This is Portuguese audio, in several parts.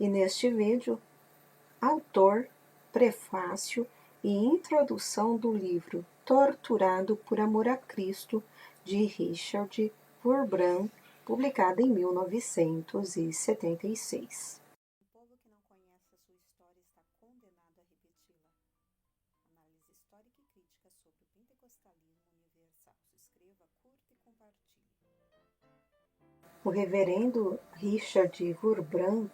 E neste vídeo, autor, prefácio e introdução do livro Torturado por Amor a Cristo, de Richard Wurmbrand, publicado em 1976. O povo que não conhece a sua história está condenado a repeti-la. Análise histórica e crítica sobre o pentecostalismo universal. Se inscreva, curta e compartilhe. O reverendo Richard Wurmbrand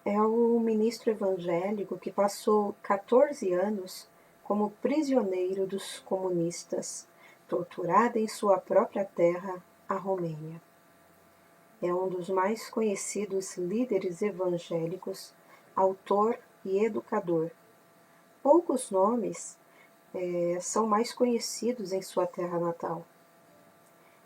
é o ministro evangélico que passou 14 anos como prisioneiro dos comunistas, torturado em sua própria terra, a Romênia. É um dos mais conhecidos líderes evangélicos, autor e educador. Poucos nomes são mais conhecidos em sua terra natal.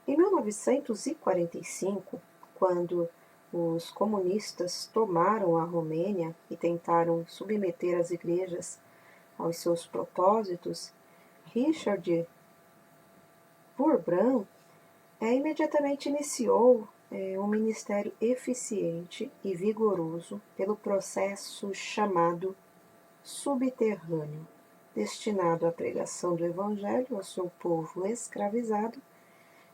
Em 1945, quando os comunistas tomaram a Romênia e tentaram submeter as igrejas aos seus propósitos, Richard Wurmbrand imediatamente iniciou um ministério eficiente e vigoroso pelo processo chamado subterrâneo, destinado à pregação do Evangelho ao seu povo escravizado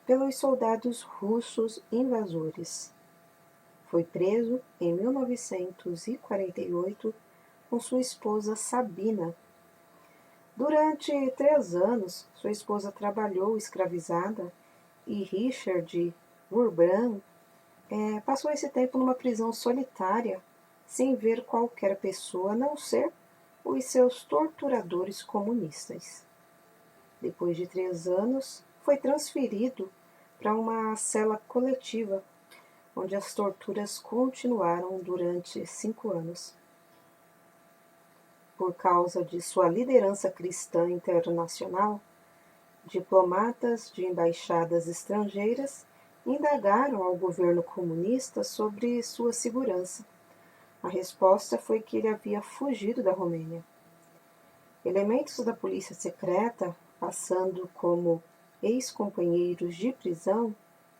pelos soldados russos invasores. Foi preso em 1948 com sua esposa Sabina. Durante 3 anos, sua esposa trabalhou escravizada e Richard Wurmbrand passou esse tempo numa prisão solitária, sem ver qualquer pessoa a não ser os seus torturadores comunistas. Depois de 3 anos, foi transferido para uma cela coletiva, onde as torturas continuaram durante 5 anos. Por causa de sua liderança cristã internacional, diplomatas de embaixadas estrangeiras indagaram ao governo comunista sobre sua segurança. A resposta foi que ele havia fugido da Romênia. Elementos da polícia secreta, passando como ex-companheiros de prisão,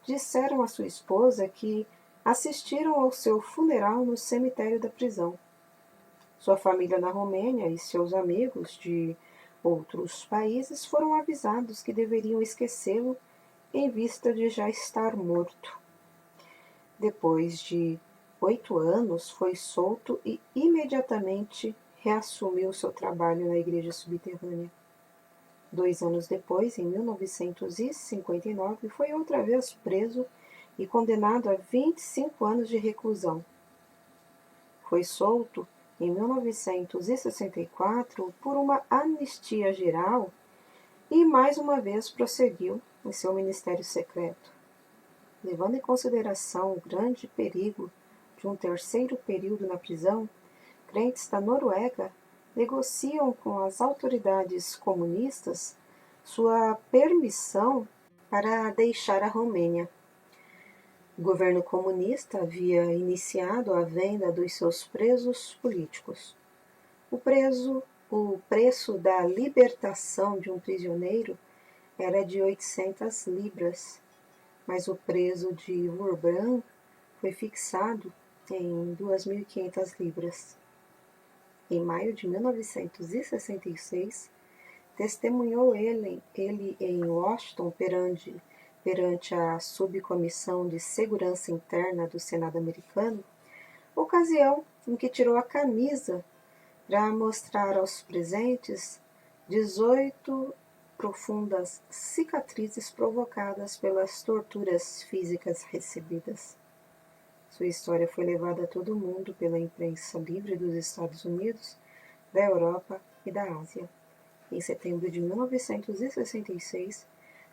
disseram à sua esposa que assistiram ao seu funeral no cemitério da prisão. Sua família na Romênia e seus amigos de outros países foram avisados que deveriam esquecê-lo em vista de já estar morto. Depois de 8 anos, foi solto e imediatamente reassumiu seu trabalho na igreja subterrânea. 2 anos depois, em 1959, foi outra vez preso e condenado a 25 anos de reclusão. Foi solto em 1964 por uma anistia geral e mais uma vez prosseguiu em seu ministério secreto. Levando em consideração o grande perigo de um terceiro período na prisão, crentes da Noruega negociam com as autoridades comunistas sua permissão para deixar a Romênia. O governo comunista havia iniciado a venda dos seus presos políticos. O preço da libertação de um prisioneiro era de 800 libras, mas o preço de Wurmbrand foi fixado em 2.500 libras. Em maio de 1966, testemunhou ele em Washington perante a Subcomissão de Segurança Interna do Senado americano, ocasião em que tirou a camisa para mostrar aos presentes 18 profundas cicatrizes provocadas pelas torturas físicas recebidas. Sua história foi levada a todo o mundo pela imprensa livre dos Estados Unidos, da Europa e da Ásia. Em setembro de 1966,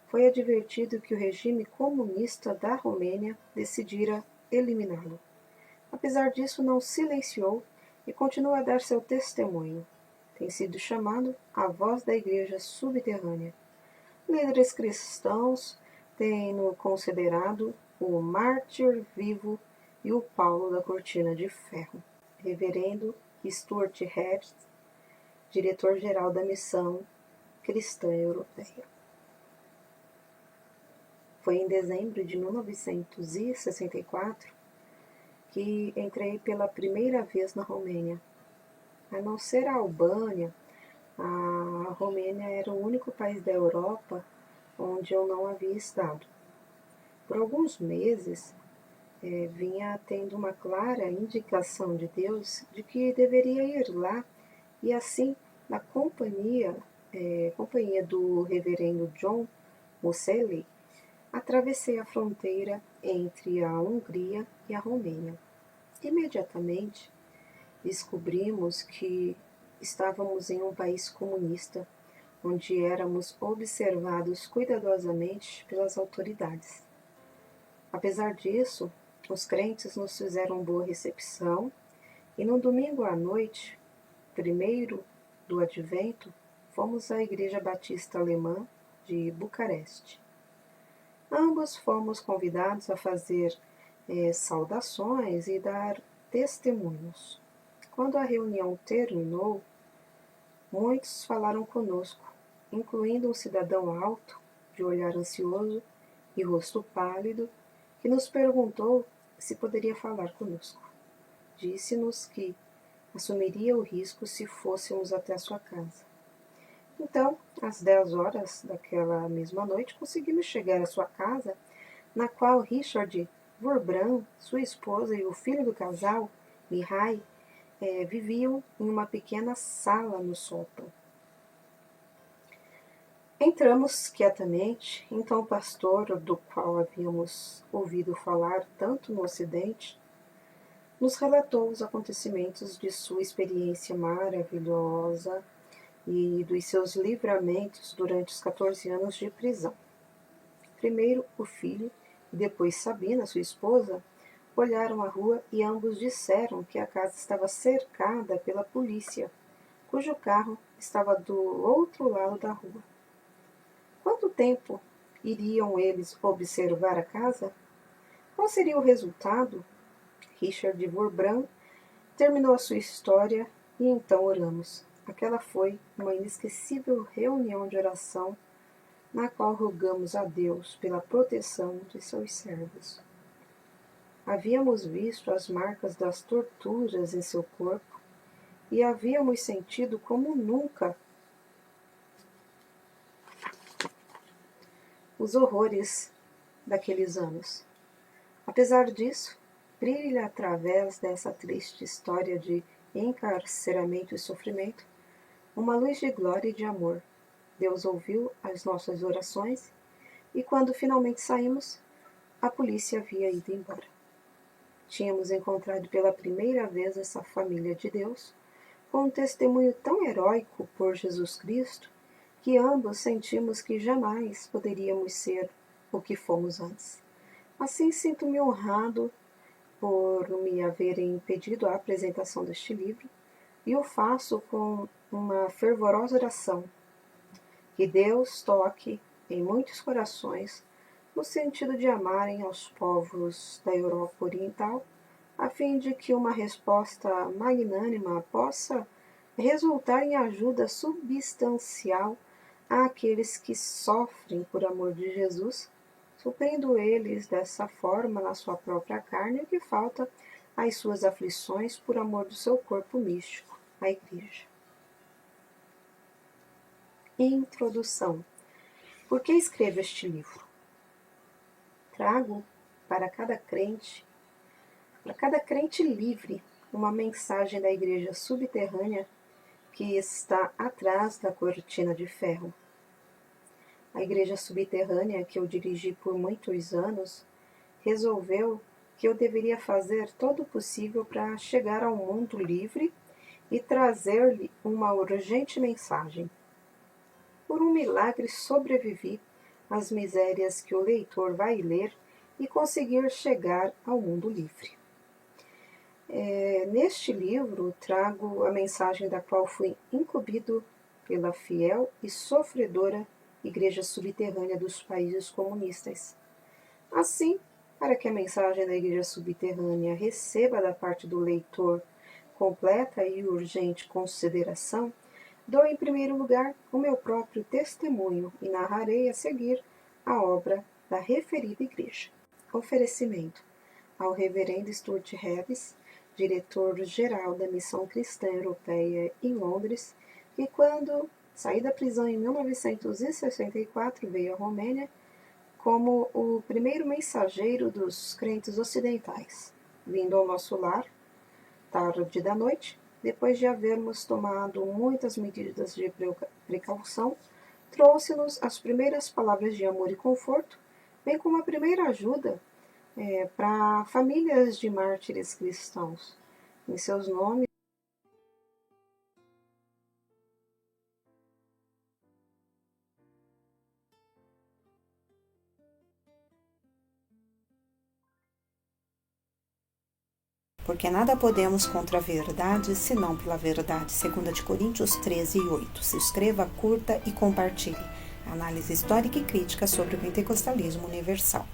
foi advertido que o regime comunista da Romênia decidira eliminá-lo. Apesar disso, não silenciou e continua a dar seu testemunho. Tem sido chamado a voz da igreja subterrânea. Líderes cristãos têm-no considerado o mártir vivo e o Paulo da cortina de ferro. Reverendo Stuart Hess, diretor-geral da Missão Cristã Europeia. Foi em dezembro de 1964 que entrei pela primeira vez na Romênia. A não ser a Albânia, a Romênia era o único país da Europa onde eu não havia estado. Por alguns meses, vinha tendo uma clara indicação de Deus de que deveria ir lá, e assim, na companhia do reverendo John Musseli, atravessei a fronteira entre a Hungria e a Romênia. Imediatamente, descobrimos que estávamos em um país comunista, onde éramos observados cuidadosamente pelas autoridades. Apesar disso, os crentes nos fizeram boa recepção e no domingo à noite, primeiro do Advento, fomos à Igreja Batista Alemã de Bucareste. Ambos fomos convidados a fazer saudações e dar testemunhos. Quando a reunião terminou, muitos falaram conosco, incluindo um cidadão alto, de olhar ansioso e rosto pálido, que nos perguntou se poderia falar conosco. Disse-nos que assumiria o risco se fôssemos até sua casa. Então, às 10 horas daquela mesma noite, conseguimos chegar à sua casa, na qual Richard Wurbrand, sua esposa e o filho do casal, Mihai, viviam em uma pequena sala no sótão. Entramos quietamente, então o pastor, do qual havíamos ouvido falar tanto no Ocidente, nos relatou os acontecimentos de sua experiência maravilhosa e dos seus livramentos durante os 14 anos de prisão. Primeiro o filho e depois Sabina, sua esposa, olharam a rua e ambos disseram que a casa estava cercada pela polícia, cujo carro estava do outro lado da rua. Quanto tempo iriam eles observar a casa? Qual seria o resultado? Richard Wurbrand terminou a sua história e então oramos. Aquela foi uma inesquecível reunião de oração na qual rogamos a Deus pela proteção de seus servos. Havíamos visto as marcas das torturas em seu corpo e havíamos sentido como nunca os horrores daqueles anos. Apesar disso, brilha através dessa triste história de encarceramento e sofrimento uma luz de glória e de amor. Deus ouviu as nossas orações e quando finalmente saímos, a polícia havia ido embora. Tínhamos encontrado pela primeira vez essa família de Deus, com um testemunho tão heróico por Jesus Cristo, que ambos sentimos que jamais poderíamos ser o que fomos antes. Assim, sinto-me honrado por me haverem pedido a apresentação deste livro e o faço com uma fervorosa oração. Que Deus toque em muitos corações no sentido de amarem aos povos da Europa Oriental, a fim de que uma resposta magnânima possa resultar em ajuda substancial àqueles que sofrem por amor de Jesus, suprindo eles dessa forma na sua própria carne o que falta às suas aflições por amor do seu corpo místico, a Igreja. Introdução. Por que escrevo este livro? Trago para cada crente livre, uma mensagem da igreja subterrânea que está atrás da cortina de ferro. A igreja subterrânea, que eu dirigi por muitos anos, resolveu que eu deveria fazer todo o possível para chegar ao mundo livre e trazer-lhe uma urgente mensagem. Por um milagre sobrevivi às misérias que o leitor vai ler e conseguir chegar ao mundo livre. Neste livro trago a mensagem da qual fui incumbido pela fiel e sofredora Igreja Subterrânea dos países comunistas. Assim, para que a mensagem da Igreja Subterrânea receba da parte do leitor completa e urgente consideração, dou em primeiro lugar o meu próprio testemunho e narrarei a seguir a obra da referida igreja. Oferecimento. ao reverendo Stuart Harris, diretor-geral da Missão Cristã Europeia em Londres, que quando saiu da prisão em 1964 veio à Romênia como o primeiro mensageiro dos crentes ocidentais, vindo ao nosso lar, tarde da noite, depois de havermos tomado muitas medidas de precaução, trouxe-nos as primeiras palavras de amor e conforto, bem como a primeira ajuda para famílias de mártires cristãos. Em seus nomes, porque nada podemos contra a verdade, senão pela verdade. 2 Coríntios 13:8. Se inscreva, curta e compartilhe. Análise histórica e crítica sobre o pentecostalismo universal.